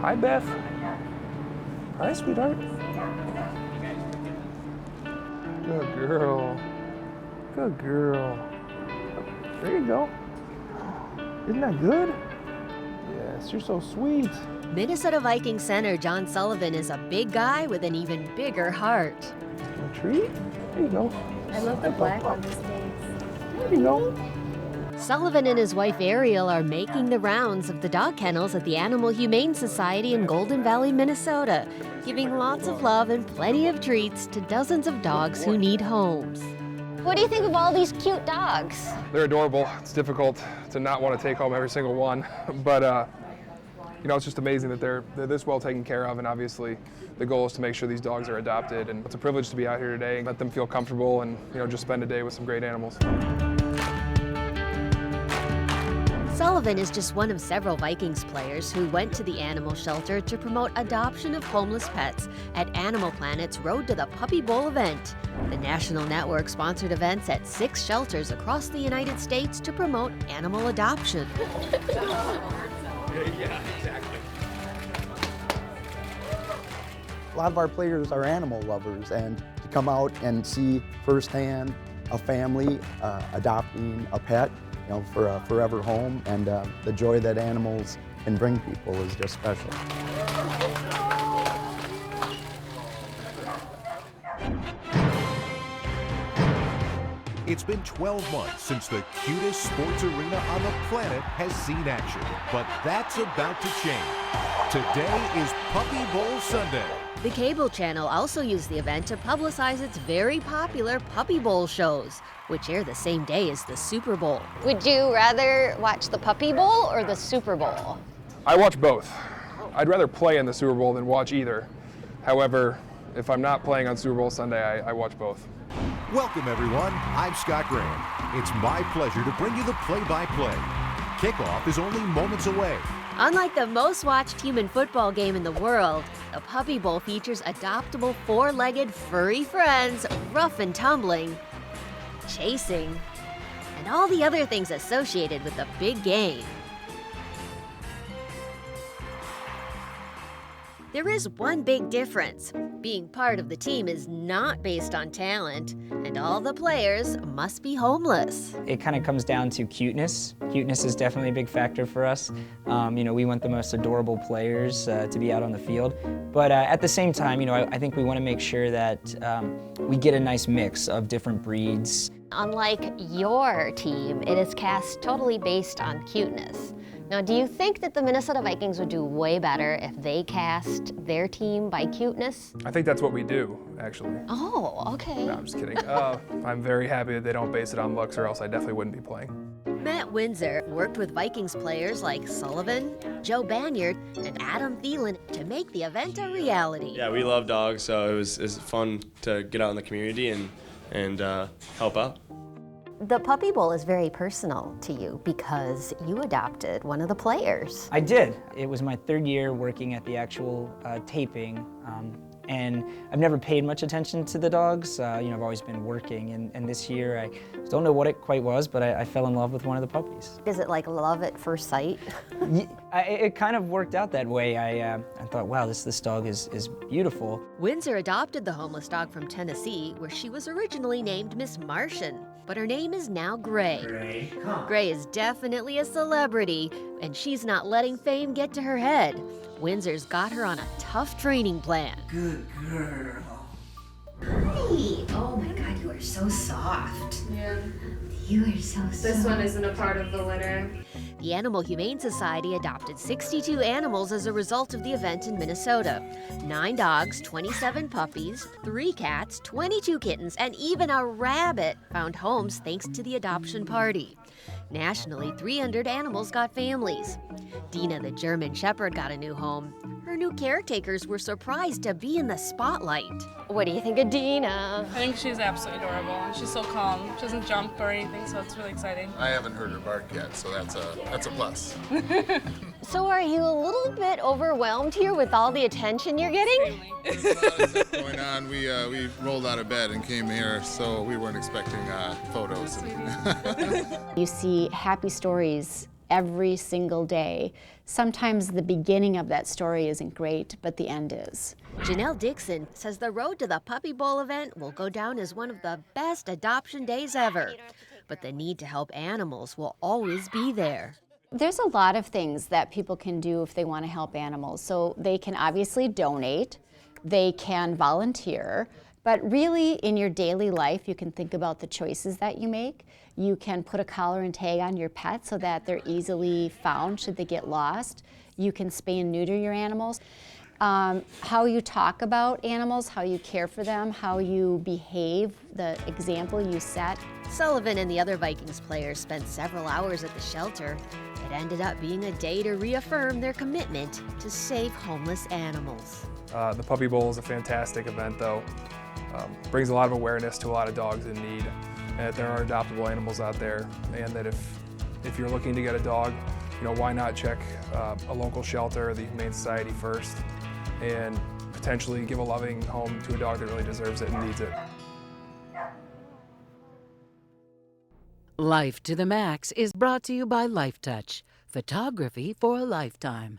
Hi, Beth. Hi, sweetheart. Good girl. Good girl. There you go. Isn't that good? Yes, you're so sweet. Minnesota Vikings center John Sullivan is a big guy with an even bigger heart. A treat? There you go. I love the black on his face. There you go. Sullivan and his wife Ariel are making the rounds of the dog kennels at the Animal Humane Society in Golden Valley, Minnesota, giving lots of love and plenty of treats to dozens of dogs who need homes. What do you think of all these cute dogs? They're adorable. It's difficult to not want to take home every single one, but you know, it's just amazing that they're this well taken care of, and obviously the goal is to make sure these dogs are adopted, and it's a privilege to be out here today and let them feel comfortable and, you know, just spend a day with some great animals. Sullivan is just one of several Vikings players who went to the animal shelter to promote adoption of homeless pets at Animal Planet's Road to the Puppy Bowl event. The national network sponsored events at 6 shelters across the United States to promote animal adoption. Yeah, exactly. A lot of our players are animal lovers, and to come out and see firsthand a family adopting a pet, you know, for a forever home, and the joy that animals can bring people is just special. It's been 12 months since the cutest sports arena on the planet has seen action, but that's about to change. Today is Puppy Bowl Sunday. The cable channel also used the event to publicize its very popular Puppy Bowl shows, which air the same day as the Super Bowl. Would you rather watch the Puppy Bowl or the Super Bowl? I watch both. I'd rather play in the Super Bowl than watch either. However, if I'm not playing on Super Bowl Sunday, I watch both. Welcome, everyone. I'm Scott Graham. It's my pleasure to bring you the play-by-play. Kickoff is only moments away. Unlike the most watched human football game in the world, the Puppy Bowl features adoptable 4-legged furry friends, rough and tumbling, chasing, and all the other things associated with the big game. There is one big difference. Being part of the team is not based on talent, and all the players must be homeless. It kind of comes down to cuteness. Cuteness is definitely a big factor for us. You know, we want the most adorable players to be out on the field. But at the same time, you know, I think we want to make sure that we get a nice mix of different breeds. Unlike your team, it is cast totally based on cuteness. Now, do you think that the Minnesota Vikings would do way better if they cast their team by cuteness? I think that's what we do, actually. Oh, okay. No, I'm just kidding. I'm very happy that they don't base it on looks, or else I definitely wouldn't be playing. Matt Windsor worked with Vikings players like Sullivan, Joe Banyard, and Adam Thielen to make the event a reality. Yeah, we love dogs, so it was fun to get out in the community and help out. The Puppy Bowl is very personal to you because you adopted one of the players. I did. It was my 3rd year working at the actual taping, and I've never paid much attention to the dogs. You know, I've always been working, and this year I don't know what it quite was, but I fell in love with one of the puppies. Is it like love at first sight? It kind of worked out that way. I thought, wow, this dog is beautiful. Windsor adopted the homeless dog from Tennessee, where she was originally named Miss Martian, but her name is now Gray. Gray is definitely a celebrity, and she's not letting fame get to her head. Windsor's got her on a tough training plan. Good girl. Hi. Oh my God, you are so soft. Yeah. You are so soft. This one isn't a part of the litter. The Animal Humane Society adopted 62 animals as a result of the event in Minnesota. 9 dogs, 27 puppies, 3 cats, 22 kittens, and even a rabbit found homes thanks to the adoption party. Nationally, 300 animals got families. Dina the German Shepherd got a new home. Her new caretakers were surprised to be in the spotlight. What do you think of Dina? I think she's absolutely adorable, and she's so calm. She doesn't jump or anything, so it's really exciting. I haven't heard her bark yet, so that's a plus. So are you a little bit overwhelmed here with all the attention you're getting? There's a lot of stuff going on. We rolled out of bed and came here, so we weren't expecting photos. You see happy stories every single day. Sometimes the beginning of that story isn't great, but the end is. Janelle Dixon says the road to the Puppy Bowl event will go down as one of the best adoption days ever. But the need to help animals will always be there. There's a lot of things that people can do if they want to help animals. So they can obviously donate, they can volunteer, but really in your daily life you can think about the choices that you make. You can put a collar and tag on your pet so that they're easily found should they get lost. You can spay and neuter your animals. How you talk about animals, how you care for them, how you behave, the example you set. Sullivan and the other Vikings players spent several hours at the shelter. It ended up being a day to reaffirm their commitment to save homeless animals. The Puppy Bowl is a fantastic event, though. Brings a lot of awareness to a lot of dogs in need, and that there are adoptable animals out there, and that if you're looking to get a dog, why not check a local shelter or the Humane Society first, and potentially give a loving home to a dog that really deserves it and needs it. Life to the Max is brought to you by Life Touch, photography for a lifetime.